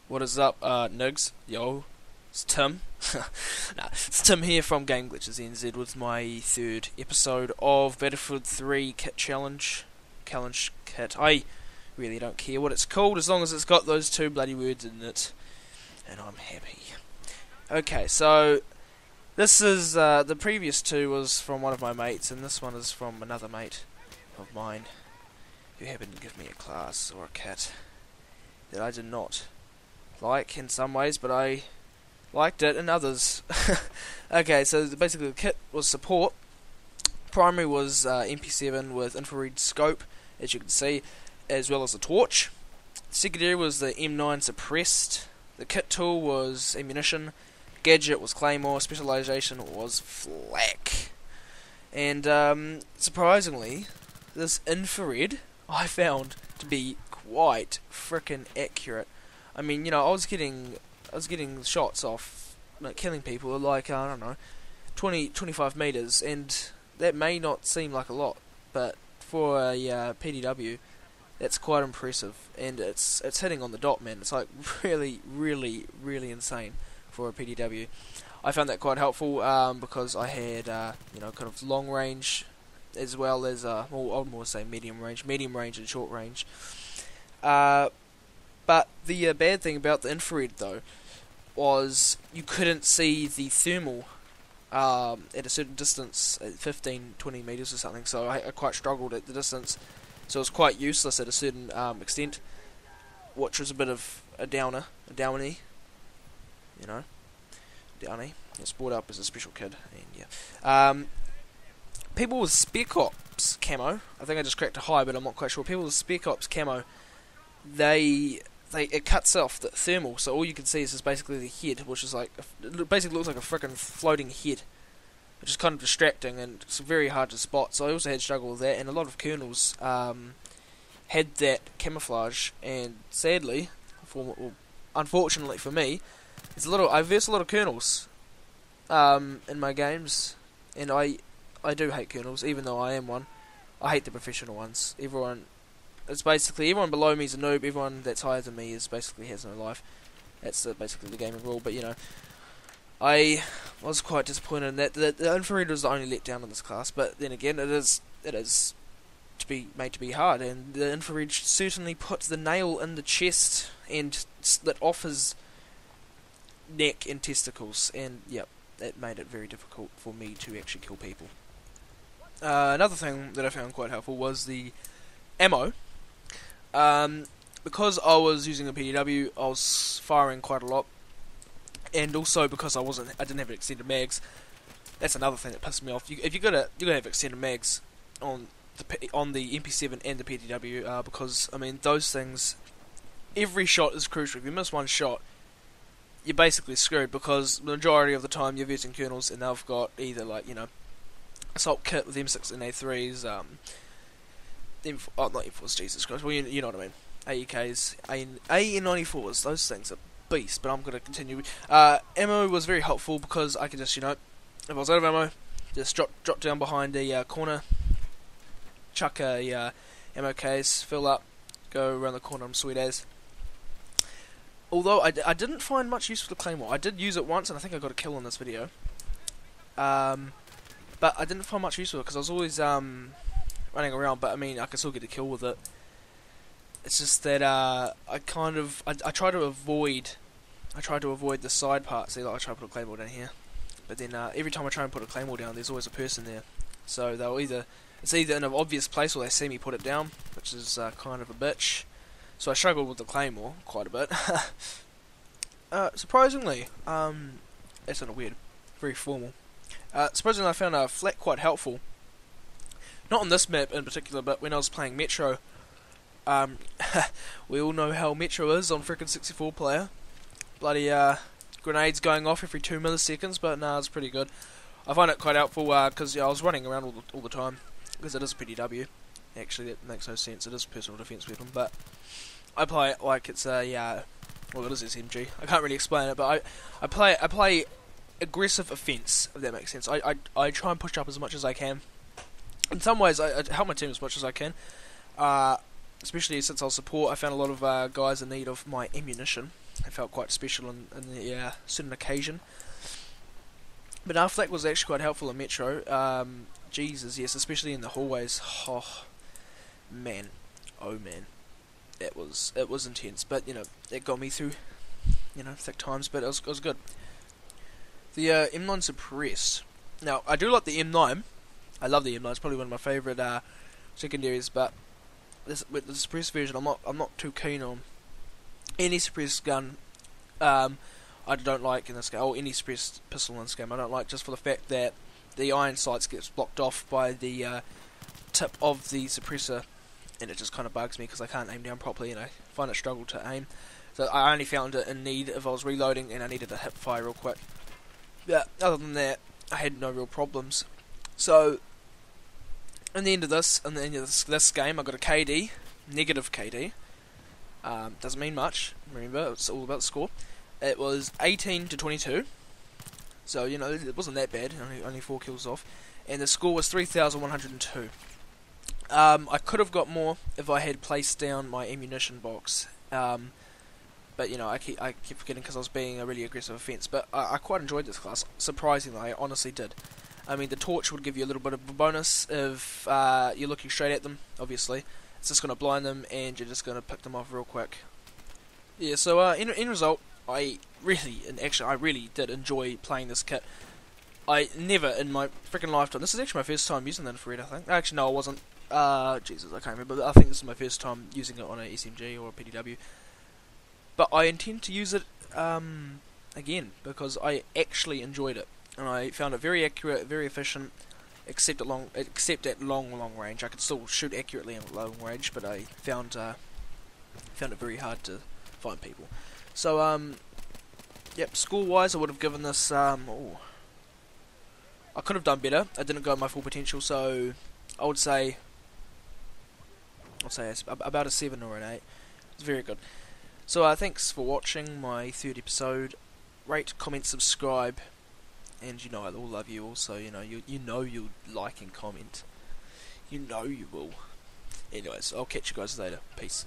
What is up, Nugs? Yo, it's Tim. Nah, it's Tim here from Game Glitches NZ with my third episode of BF3 Kit Challenge Kit. I really don't care what it's called as long as it's got those two bloody words in it, and I'm happy. Okay, so this is the previous two was from one of my mates, and this one is from another mate of mine who happened to give me a class or a kit that I did not like in some ways, but I liked it in others. Okay, so basically the kit was support. Primary was Mp7 with infrared scope, as you can see, as well as a torch. Secondary was the M9 suppressed. The kit tool was ammunition. Gadget was Claymore. Specialization was Flak. And surprisingly, this infrared I found to be quite frickin' accurate. I mean, you know, I was getting shots off, like, killing people, like, I don't know, 25 meters, and that may not seem like a lot, but for a PDW, that's quite impressive, and it's hitting on the dot, man. It's like really, really, really insane for a PDW. I found that quite helpful because I had, you know, kind of long range, as well as, well, I would more say medium range and short range. But the bad thing about the infrared, though, was you couldn't see the thermal at a certain distance, at 15, 20 meters or something, so I quite struggled at the distance. So it was quite useless at a certain extent, which was a bit of a downy, you know, downy. It's brought up as a special kid, and yeah. People with Spec Ops camo, I think I just cracked a high, but I'm not quite sure. People with Spec Ops camo, it cuts off the thermal, so all you can see is just basically the head, which is like, it basically looks like a frickin' floating head, which is kind of distracting, and it's very hard to spot. So I also had struggle with that, and a lot of kernels had that camouflage, and sadly, unfortunately for me, I verse a lot of kernels in my games, and I do hate kernels, even though I am one. I hate the professional ones. It's basically everyone below me is a noob. Everyone that's higher than me is basically has no life. That's basically the gaming rule. But you know, I was quite disappointed in that. The infrared was the only letdown in this class. But then again, it is to be made to be hard, and the infrared certainly put the nail in the chest and split off his neck and testicles. And yep, that made it very difficult for me to actually kill people. Another thing that I found quite helpful was the ammo. Because I was using a PDW, I was firing quite a lot, and also because I didn't have extended mags. That's another thing that pissed me off. If you're gonna have extended mags on the Mp7 and the PDW, because I mean those things, every shot is crucial. If you miss one shot, you're basically screwed, because the majority of the time you're versing kernels, and they've got either, like, you know, assault kit with M6 and A3s, not M4s, Jesus Christ, well, you know what I mean. AEKs, AN94s, those things are beasts, but I'm going to continue. Ammo was very helpful, because I could just, you know, if I was out of ammo, just drop down behind a corner, chuck a ammo case, fill up, go around the corner, I'm sweet as. Although I didn't find much use for the Claymore. I did use it once, and I think I got a kill on this video. But I didn't find much use for it, because I was always running around, but I mean, I could still get a kill with it. It's just that I try to avoid the side part. See, like, I try to put a Claymore down here, but then every time I try and put a Claymore down, there's always a person there. So it's either in an obvious place, or they see me put it down, which is kind of a bitch. So I struggled with the Claymore quite a bit. Surprisingly, that's not weird, very formal. Surprisingly, I found Flak quite helpful. Not on this map in particular, but when I was playing Metro. We all know how Metro is on frickin' 64 player. Bloody grenades going off every 2 milliseconds, but nah, it's pretty good. I find it quite helpful, because I was running around all the time, because it is a PDW. Actually, that makes no sense. It is a personal defense weapon, but I play it like it's a well, it is SMG. I can't really explain it, but I play aggressive offense, if that makes sense. I try and push up as much as I can. In some ways, I help my team as much as I can. Especially since I'll support, I found a lot of guys in need of my ammunition. It felt quite special in the certain occasion. But Flak was actually quite helpful in Metro. Jesus, yes, especially in the hallways. Oh man, it was intense. But it got me through thick times. But it was good. The M9 Suppress. Now I do like the M9. I love the M9. It's probably one of my favourite secondaries. But with the Suppress version, I'm not too keen on any Suppress gun. I don't like in this game, or any suppressed pistol in this game. I don't like, just for the fact that the iron sights gets blocked off by the tip of the suppressor, and it just kind of bugs me because I can't aim down properly, and I find it struggle to aim. So I only found it in need if I was reloading and I needed to hip fire real quick. But other than that, I had no real problems. So in the end of this game, I got a KD, negative KD. Doesn't mean much. Remember, it's all about the score. It was 18 to 22, so it wasn't that bad. Only 4 kills off, and the score was 3,102. I could have got more if I had placed down my ammunition box, but I kept forgetting because I was being a really aggressive offense. But I quite enjoyed this class. Surprisingly, I honestly did. I mean, the torch would give you a little bit of a bonus if you're looking straight at them. Obviously, it's just going to blind them, and you're just going to pick them off real quick. Yeah. So in result, I really did enjoy playing this kit. I never in my freaking lifetime. This is actually my first time using the infrared, I think. Actually, no, it wasn't. Jesus, I can't remember. But I think this is my first time using it on a SMG or a PDW. But I intend to use it again because I actually enjoyed it, and I found it very accurate, very efficient. Except at long range. I could still shoot accurately at long range, but I found it very hard to find people. So, yep, score-wise, I would have given this, I could have done better. I didn't go at my full potential, so I would say it's about a 7 or an 8. It's very good. So, thanks for watching my 3rd episode. Rate, comment, subscribe, and I all love you also. You'll like and comment. You will. Anyways, I'll catch you guys later. Peace.